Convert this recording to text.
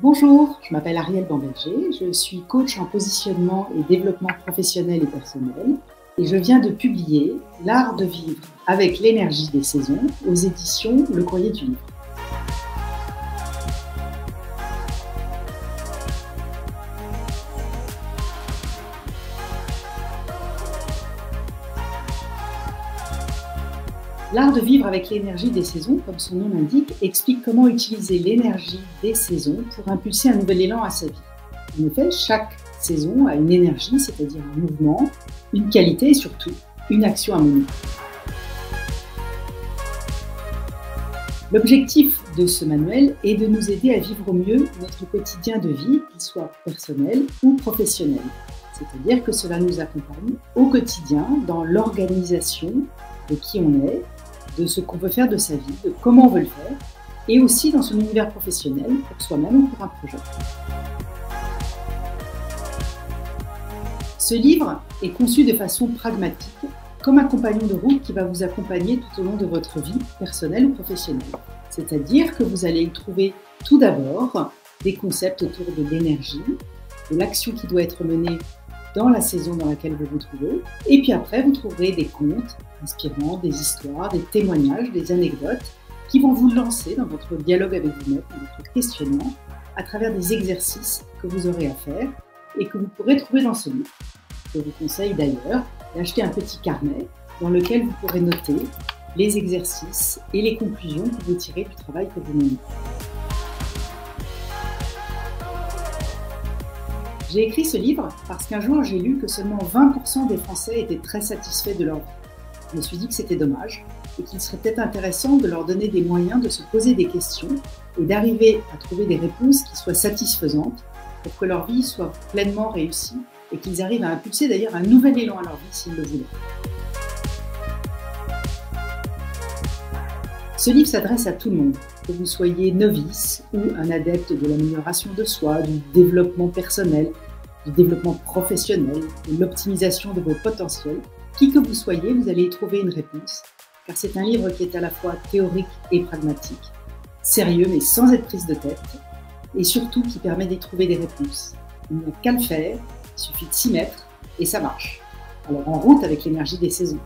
Bonjour, je m'appelle Arielle Bamberger, je suis coach en positionnement et développement professionnel et personnel et je viens de publier L'art de vivre avec l'énergie des saisons aux éditions Le Courrier du Livre. L'art de vivre avec l'énergie des saisons, comme son nom l'indique, explique comment utiliser l'énergie des saisons pour impulser un nouvel élan à sa vie. En effet, chaque saison a une énergie, c'est-à-dire un mouvement, une qualité et surtout une action à mener. L'objectif de ce manuel est de nous aider à vivre au mieux notre quotidien de vie, qu'il soit personnel ou professionnel. C'est-à-dire que cela nous accompagne au quotidien dans l'organisation de qui on est, de ce qu'on veut faire de sa vie, de comment on veut le faire, et aussi dans son univers professionnel, pour soi-même ou pour un projet. Ce livre est conçu de façon pragmatique, comme un compagnon de route qui va vous accompagner tout au long de votre vie personnelle ou professionnelle. C'est-à-dire que vous allez y trouver tout d'abord des concepts autour de l'énergie, de l'action qui doit être menée dans la saison dans laquelle vous vous trouvez. Et puis après, vous trouverez des contes inspirants, des histoires, des témoignages, des anecdotes qui vont vous lancer dans votre dialogue avec vous-même, dans votre questionnement, à travers des exercices que vous aurez à faire et que vous pourrez trouver dans ce livre. Je vous conseille d'ailleurs d'acheter un petit carnet dans lequel vous pourrez noter les exercices et les conclusions que vous tirez du travail que vous menez. J'ai écrit ce livre parce qu'un jour j'ai lu que seulement 20% des Français étaient très satisfaits de leur vie. Je me suis dit que c'était dommage et qu'il serait peut-être intéressant de leur donner des moyens de se poser des questions et d'arriver à trouver des réponses qui soient satisfaisantes pour que leur vie soit pleinement réussie et qu'ils arrivent à impulser d'ailleurs un nouvel élan à leur vie s'ils le voulaient. Ce livre s'adresse à tout le monde, que vous soyez novice ou un adepte de l'amélioration de soi, du développement personnel, du développement professionnel, de l'optimisation de vos potentiels. Qui que vous soyez, vous allez y trouver une réponse, car c'est un livre qui est à la fois théorique et pragmatique, sérieux mais sans être prise de tête, et surtout qui permet d'y trouver des réponses. Il n'y a qu'à le faire, il suffit de s'y mettre et ça marche. Alors en route avec l'énergie des saisons.